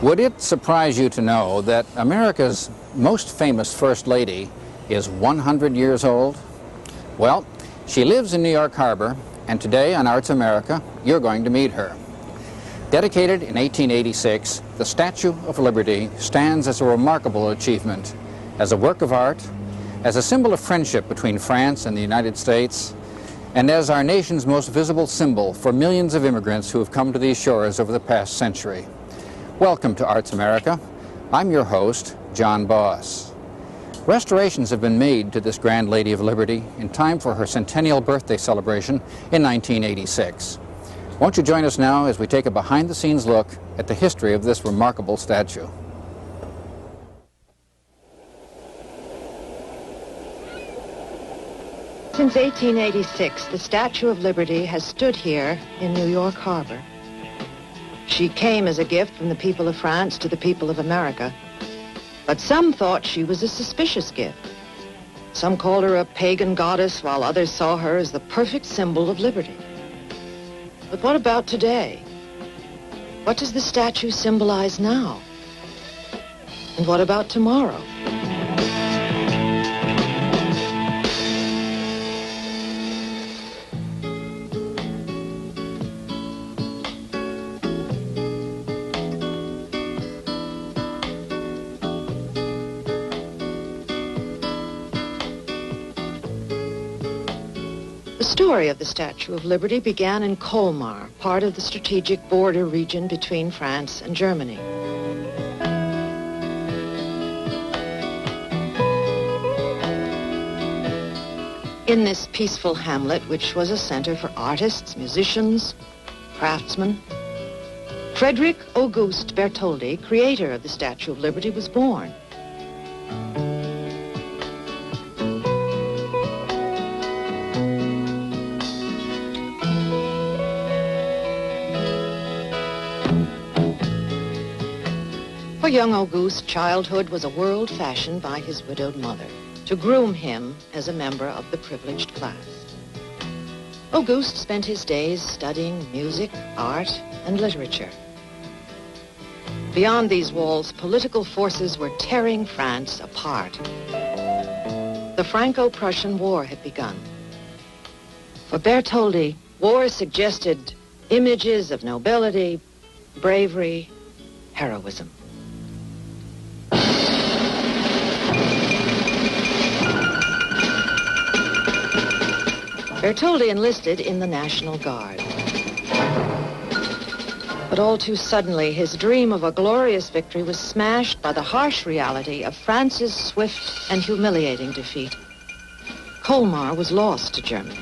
Would it surprise you to know that America's most famous First Lady is 100 years old? Well, she lives in New York Harbor, and today on Arts America, you're going to meet her. Dedicated in 1886, the Statue of Liberty stands as a remarkable achievement, as a work of art, as a symbol of friendship between France and the United States, and as our nation's most visible symbol for millions of immigrants who have come to these shores over the past century. Welcome to Arts America. I'm your host, John Boss. Restorations have been made to this Grand Lady of Liberty in time for her centennial birthday celebration in 1986. Won't you join us now as we take a behind-the-scenes look at the history of this remarkable statue? Since 1886, the Statue of Liberty has stood here in New York Harbor. She came as a gift from the people of France to the people of America. But some thought she was a suspicious gift. Some called her a pagan goddess, while others saw her as the perfect symbol of liberty. But what about today? What does the statue symbolize now? And what about tomorrow? The story of the Statue of Liberty began in Colmar, part of the strategic border region between France and Germany. In this peaceful hamlet, which was a center for artists, musicians, craftsmen, Frederick Auguste Bartholdi, creator of the Statue of Liberty, was born. For young Auguste, childhood was a world fashioned by his widowed mother to groom him as a member of the privileged class. Auguste spent his days studying music, art, and literature. Beyond these walls, political forces were tearing France apart. The Franco-Prussian War had begun. For Bartholdi, war suggested images of nobility, bravery, heroism. Bartholdi enlisted in the National Guard. But all too suddenly, his dream of a glorious victory was smashed by the harsh reality of France's swift and humiliating defeat. Colmar was lost to Germany.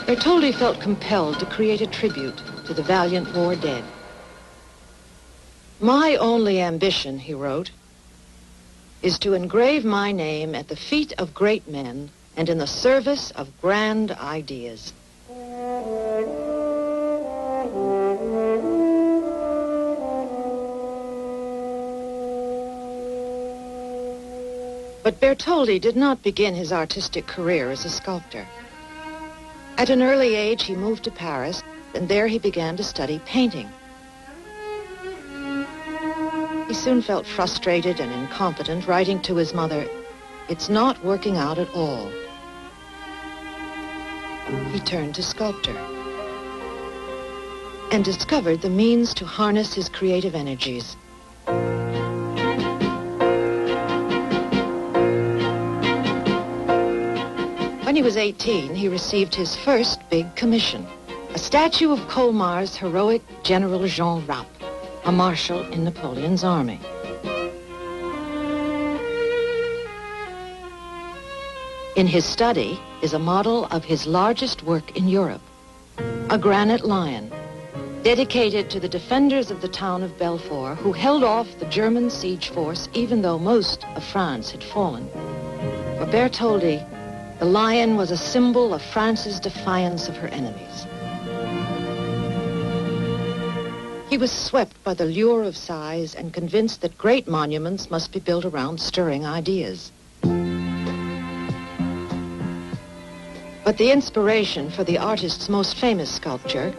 Bartholdi felt compelled to create a tribute to the valiant war dead. "My only ambition," he wrote, "is to engrave my name at the feet of great men and in the service of grand ideas." But Bartholdi did not begin his artistic career as a sculptor. At an early age, he moved to Paris, and there he began to study painting. He soon felt frustrated and incompetent, writing to his mother, "It's not working out at all." He turned to sculpture and discovered the means to harness his creative energies. When he was 18, he received his first big commission, a statue of Colmar's heroic General Jean Rapp, a marshal in Napoleon's army. In his study is a model of his largest work in Europe, a granite lion, dedicated to the defenders of the town of Belfort, who held off the German siege force even though most of France had fallen. For Bartholdi, the lion was a symbol of France's defiance of her enemies. He was swept by the lure of size and convinced that great monuments must be built around stirring ideas. But the inspiration for the artist's most famous sculpture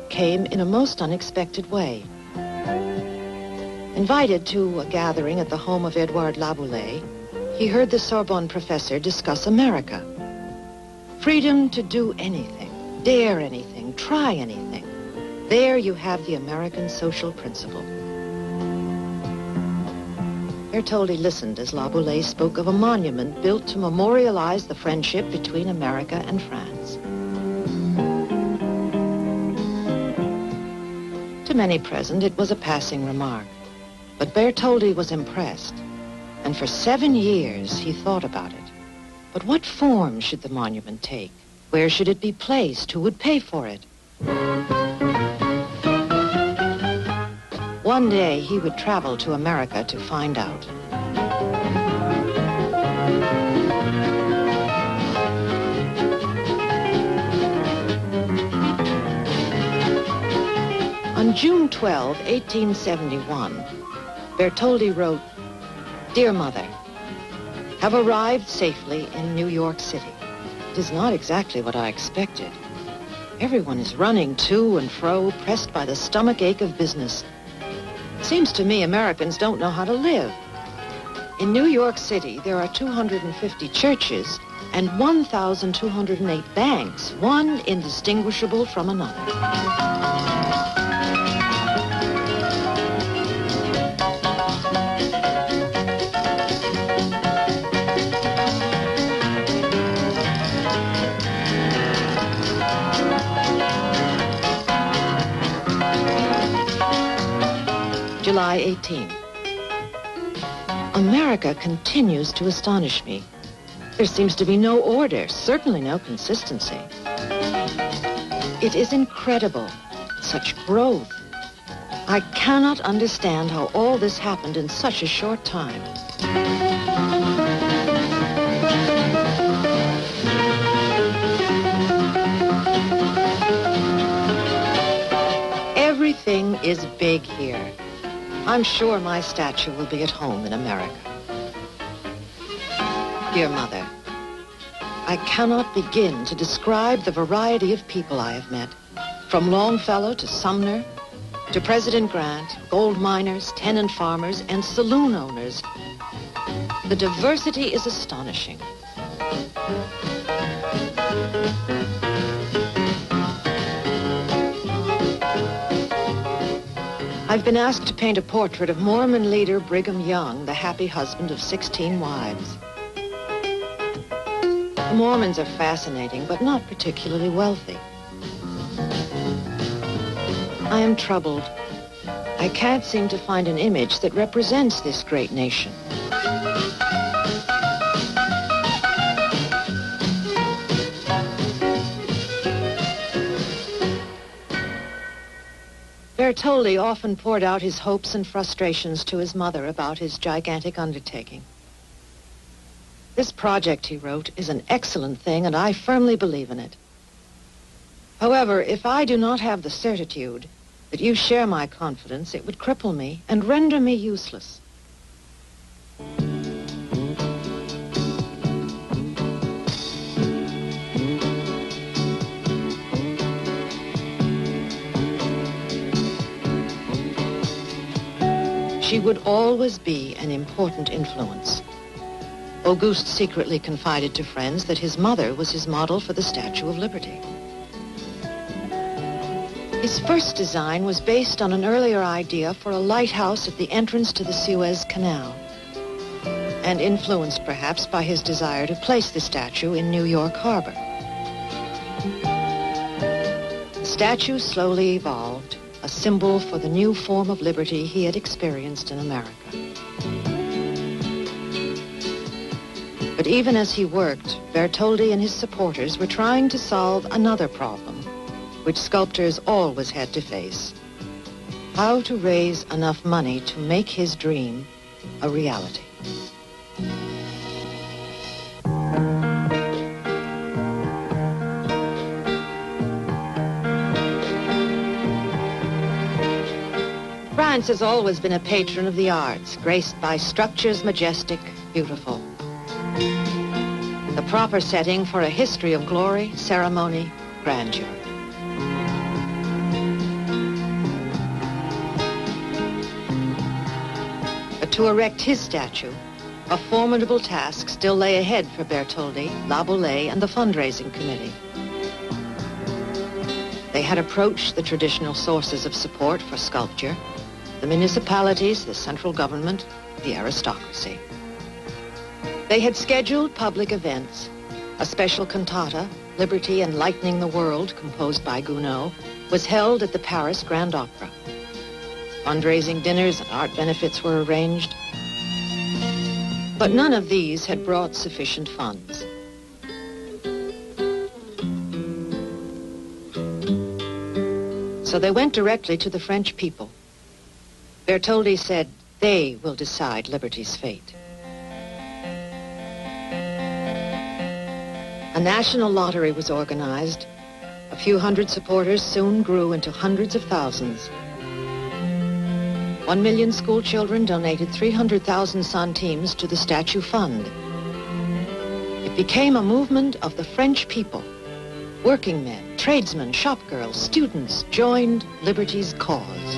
came in a most unexpected way. Invited to a gathering at the home of Edouard Laboulaye, he heard the Sorbonne professor discuss America. Freedom to do anything, dare anything, try anything. There you have the American social principle. Bartholdi listened as Laboulaye spoke of a monument built to memorialize the friendship between America and France. To many present, it was a passing remark, but Bartholdi was impressed, and for 7 years he thought about it. But what form should the monument take? Where should it be placed? Who would pay for it? One day he would travel to America to find out. On June 12, 1871, Bartholdi wrote, "Dear Mother, have arrived safely in New York City. It is not exactly what I expected. Everyone is running to and fro, pressed by the stomach ache of business. It seems to me Americans don't know how to live. In New York City, there are 250 churches and 1,208 banks, one indistinguishable from another." July 18. America continues to astonish me. There seems to be no order, certainly no consistency. It is incredible, such growth. I cannot understand how all this happened in such a short time. Everything is big here. I'm sure my statue will be at home in America. Dear Mother, I cannot begin to describe the variety of people I have met, from Longfellow to Sumner, to President Grant, gold miners, tenant farmers, and saloon owners. The diversity is astonishing. I've been asked to paint a portrait of Mormon leader Brigham Young, the happy husband of 16 wives. The Mormons are fascinating, but not particularly wealthy. I am troubled. I can't seem to find an image that represents this great nation. Bartholdi often poured out his hopes and frustrations to his mother about his gigantic undertaking. This project, he wrote, is an excellent thing, and I firmly believe in it. However, if I do not have the certitude that you share my confidence, it would cripple me and render me useless. She would always be an important influence. Auguste secretly confided to friends that his mother was his model for the Statue of Liberty. His first design was based on an earlier idea for a lighthouse at the entrance to the Suez Canal, and influenced perhaps by his desire to place the statue in New York Harbor. The statue slowly evolved, a symbol for the new form of liberty he had experienced in America. But even as he worked, Bartholdi and his supporters were trying to solve another problem, which sculptors always had to face: how to raise enough money to make his dream a reality. France has always been a patron of the arts, graced by structures majestic, beautiful. the proper setting for a history of glory, ceremony, grandeur. But to erect his statue, a formidable task still lay ahead for Bartholdi, Laboulaye, and the fundraising committee. They had approached the traditional sources of support for sculpture, the municipalities, the central government, the aristocracy. They had scheduled public events. A special cantata, Liberty Enlightening the World, composed by Gounod, was held at the Paris Grand Opera. Fundraising dinners and art benefits were arranged, but none of these had brought sufficient funds. So they went directly to the French people. Bartholdi said, they will decide Liberty's fate. A national lottery was organized. A few hundred supporters soon grew into hundreds of thousands. 1 million school children donated 300,000 centimes to the statue fund. It became a movement of the French people. Working men, tradesmen, shopgirls, students joined Liberty's cause.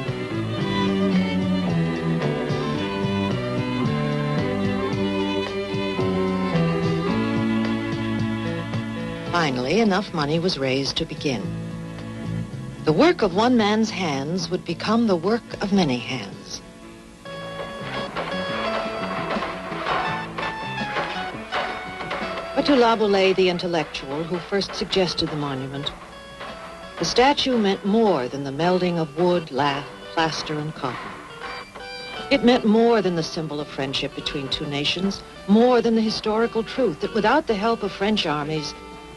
Finally, enough money was raised to begin. The work of one man's hands would become the work of many hands. But to Laboulaye, the intellectual, who first suggested the monument, the statue meant more than the melding of wood, lath, plaster, and cotton. It meant more than the symbol of friendship between two nations, more than the historical truth that without the help of French armies,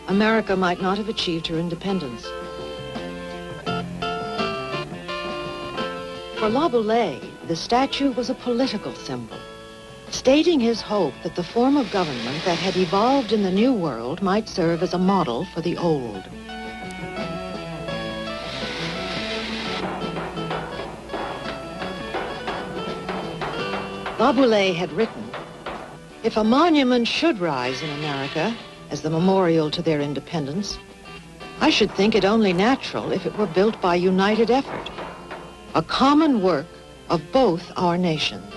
America might not have achieved her independence. For Laboulaye, the statue was a political symbol, stating his hope that the form of government that had evolved in the New World might serve as a model for the Old. Laboulaye had written, if a monument should rise in America as the memorial to their independence, I should think it only natural if it were built by united effort, a common work of both our nations.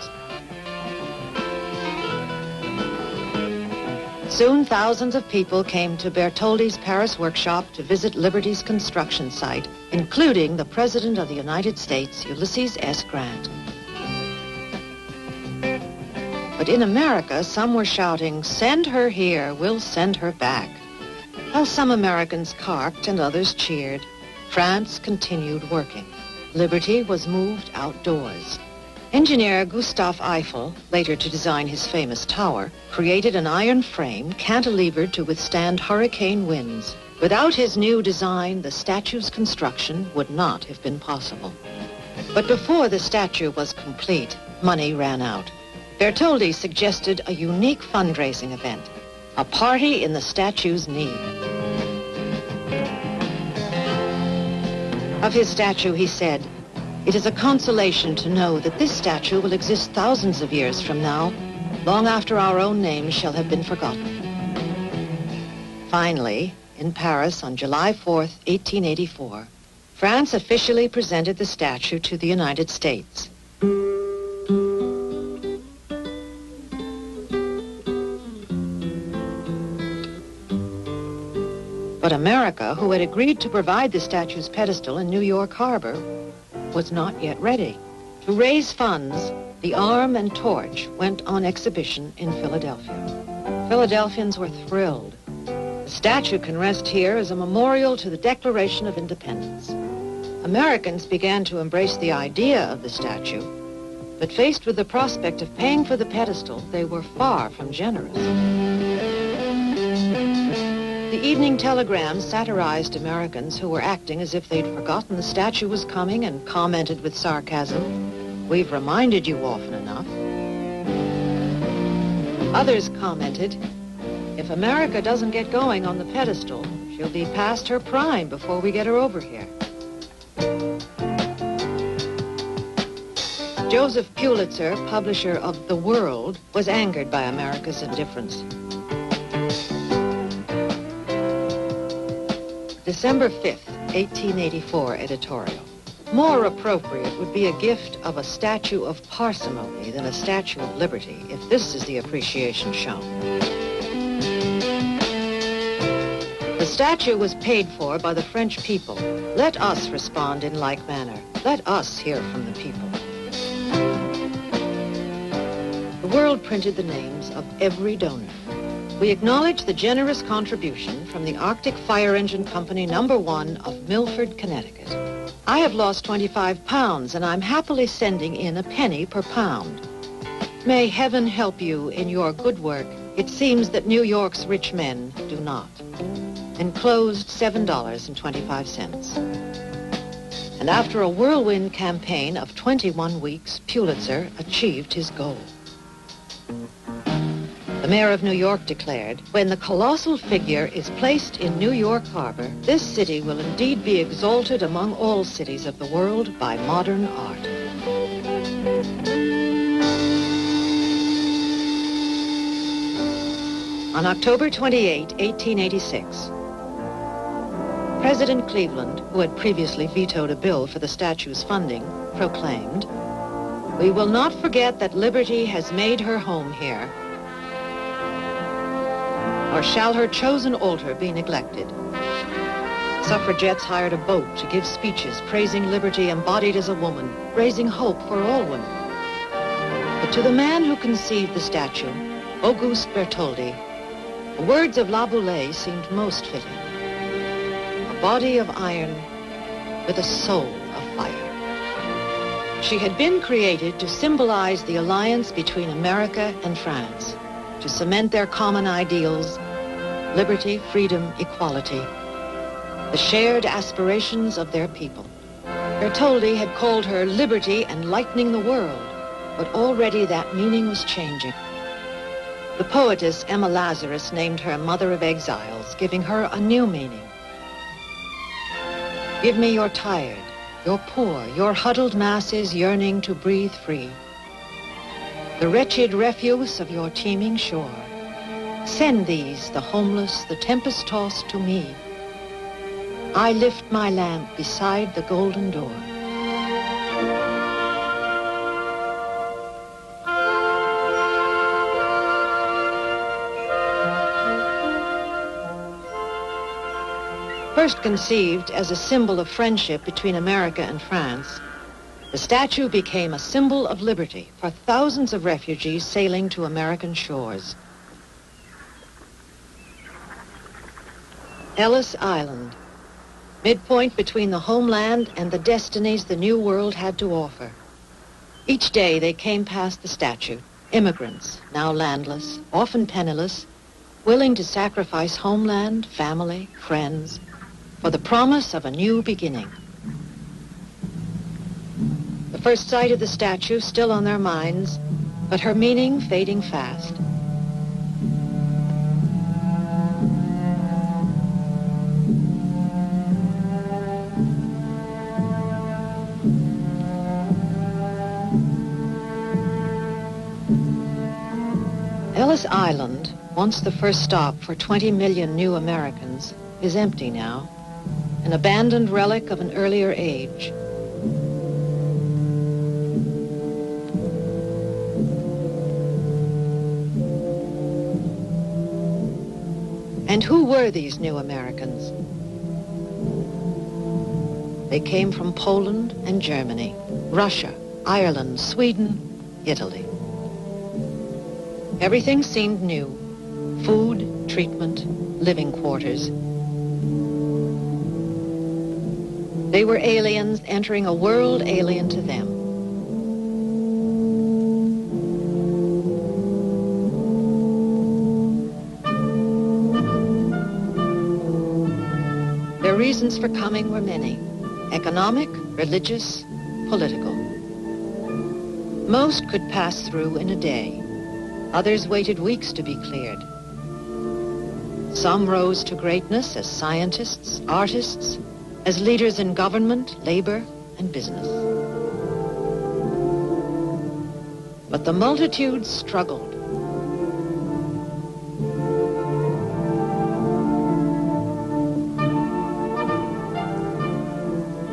Soon thousands of people came to Bartholdi's Paris workshop to visit Liberty's construction site, including the President of the United States, Ulysses S. Grant. But in America, some were shouting, send her here, we'll send her back. While some Americans carped and others cheered, France continued working. Liberty was moved outdoors. Engineer Gustave Eiffel, later to design his famous tower, created an iron frame cantilevered to withstand hurricane winds. Without his new design, the statue's construction would not have been possible. But before the statue was complete, money ran out. Bartholdi suggested a unique fundraising event, a party in the statue's need. Of his statue, he said, it is a consolation to know that this statue will exist thousands of years from now, long after our own names shall have been forgotten. Finally, in Paris on July 4th, 1884, France officially presented the statue to the United States. But America, who had agreed to provide the statue's pedestal in New York Harbor, was not yet ready. To raise funds, the arm and torch went on exhibition in Philadelphia. Philadelphians were thrilled. The statue can rest here as a memorial to the Declaration of Independence. Americans began to embrace the idea of the statue, but faced with the prospect of paying for the pedestal, they were far from generous. The Evening Telegram satirized Americans who were acting as if they'd forgotten the statue was coming and commented with sarcasm, "We've reminded you often enough." Others commented, "If America doesn't get going on the pedestal, she'll be past her prime before we get her over here." Joseph Pulitzer, publisher of The World, was angered by America's indifference. December 5th, 1884 editorial. More appropriate would be a gift of a statue of parsimony than a statue of liberty, if this is the appreciation shown. The statue was paid for by the French people. Let us respond in like manner. Let us hear from the people. The world printed the names of every donor. We acknowledge the generous contribution from the Arctic Fire Engine Company number 1 of Milford, Connecticut. I have lost 25 pounds and I'm happily sending in a penny per pound. May heaven help you in your good work. It seems that New York's rich men do not. Enclosed $7.25. And after a whirlwind campaign of 21 weeks, Pulitzer achieved his goal. The mayor of New York declared, when the colossal figure is placed in New York Harbor, this city will indeed be exalted among all cities of the world by modern art. On October 28, 1886, President Cleveland, who had previously vetoed a bill for the statue's funding, proclaimed, "We will not forget that liberty has made her home here, or shall her chosen altar be neglected." Suffragettes hired a boat to give speeches praising liberty embodied as a woman, raising hope for all women. But to the man who conceived the statue, Auguste Bartholdi, the words of La Boulaye seemed most fitting. A body of iron with a soul of fire. She had been created to symbolize the alliance between America and France, to cement their common ideals, liberty, freedom, equality, the shared aspirations of their people. Bartholdi had called her liberty enlightening the world, but already that meaning was changing. The poetess Emma Lazarus named her Mother of Exiles, giving her a new meaning. Give me your tired, your poor, your huddled masses yearning to breathe free, the wretched refuse of your teeming shore. Send these, the homeless, the tempest-tossed, to me. I lift my lamp beside the golden door. First conceived as a symbol of friendship between America and France, the statue became a symbol of liberty for thousands of refugees sailing to American shores. Ellis Island, midpoint between the homeland and the destinies the New World had to offer. Each day they came past the statue, immigrants, now landless, often penniless, willing to sacrifice homeland, family, friends, for the promise of a new beginning. The first sight of the statue still on their minds, but her meaning fading fast. Ellis Island, once the first stop for 20 million new Americans, is empty now, an abandoned relic of an earlier age. And who were these new Americans? They came from Poland and Germany, Russia, Ireland, Sweden, Italy. Everything seemed new. Food, treatment, living quarters. They were aliens entering a world alien to them. Their reasons for coming were many: economic, religious, political. Most could pass through in a day. Others waited weeks to be cleared. Some rose to greatness as scientists, artists, as leaders in government, labor, and business. But the multitudes struggled.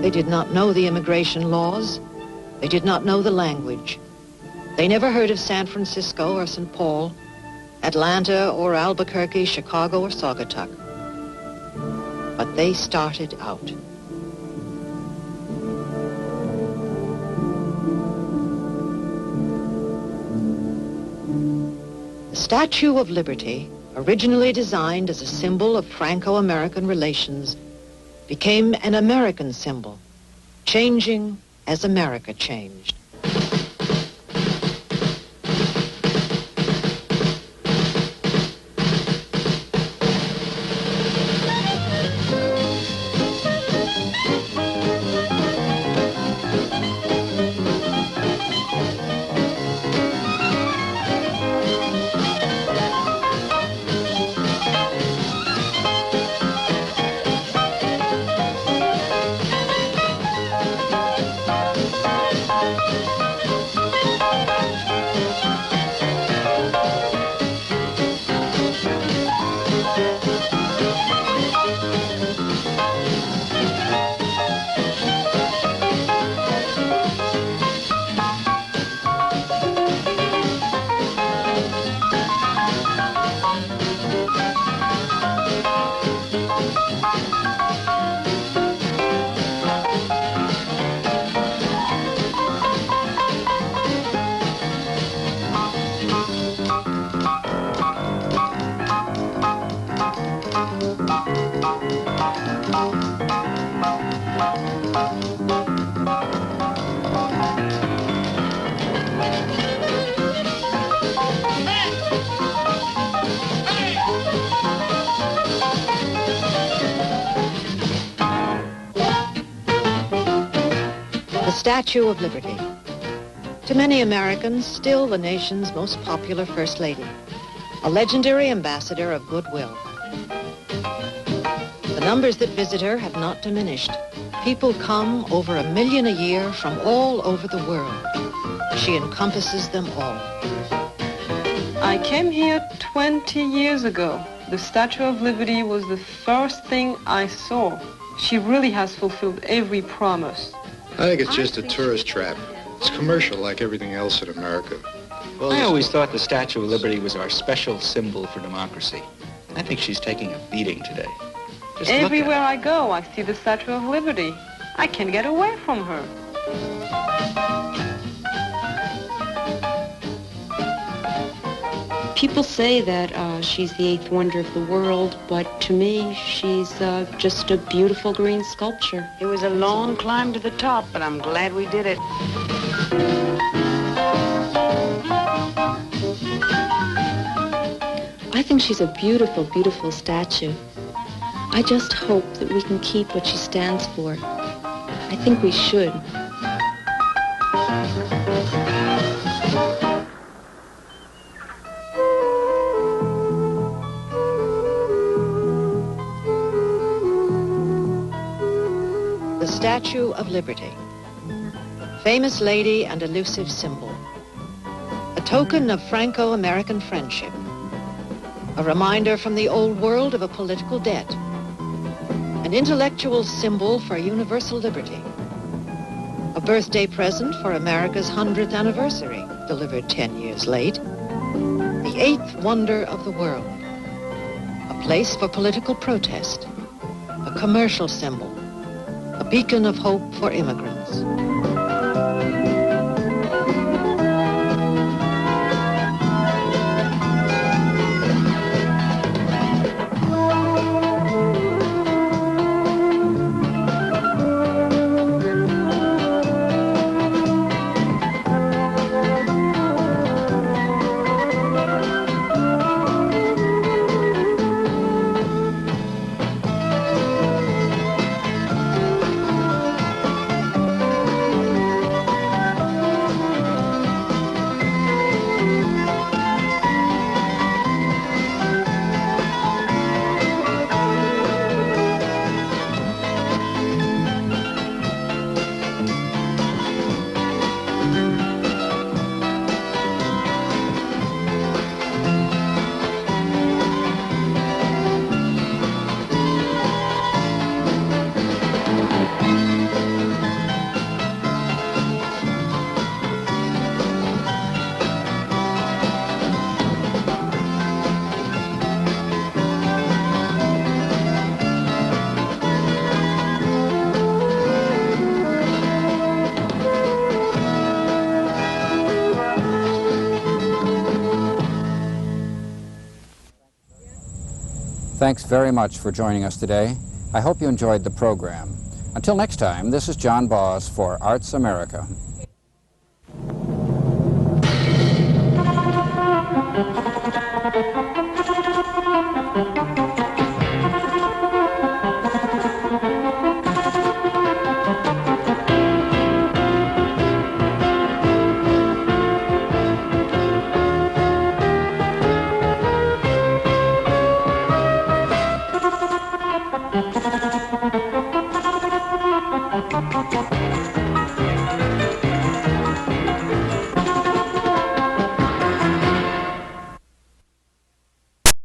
They did not know the immigration laws. They did not know the language. They never heard of San Francisco or St. Paul, Atlanta or Albuquerque, Chicago or Saugatuck. But they started out. The Statue of Liberty, originally designed as a symbol of Franco-American relations, became an American symbol, changing as America changed. The Statue of Liberty. To many Americans, still the nation's most popular First Lady, a legendary ambassador of goodwill. The numbers that visit her have not diminished. People come over 1 million a year from all over the world. She encompasses them all. I came here 20 years ago. The Statue of Liberty was the first thing I saw. She really has fulfilled every promise. I think it's just a tourist trap. It's commercial like everything else in America. Well, I always thought the Statue of Liberty was our special symbol for democracy. I think she's taking a beating today. Just Everywhere I go, I see the Statue of Liberty. I can't get away from her. People say that she's the eighth wonder of the world, but to me, she's just a beautiful green sculpture. It was a long climb to the top, but I'm glad we did it. I think she's a beautiful, beautiful statue. I just hope that we can keep what she stands for. I think we should. The Statue of Liberty. Famous lady and elusive symbol. A token of Franco-American friendship. A reminder from the old world of a political debt. An intellectual symbol for universal liberty. A birthday present for America's 100th anniversary, delivered 10 years late. The eighth wonder of the world. A place for political protest. A commercial symbol. A beacon of hope for immigrants. Thanks very much for joining us today. I hope you enjoyed the program. Until next time, this is John Bos for Arts America.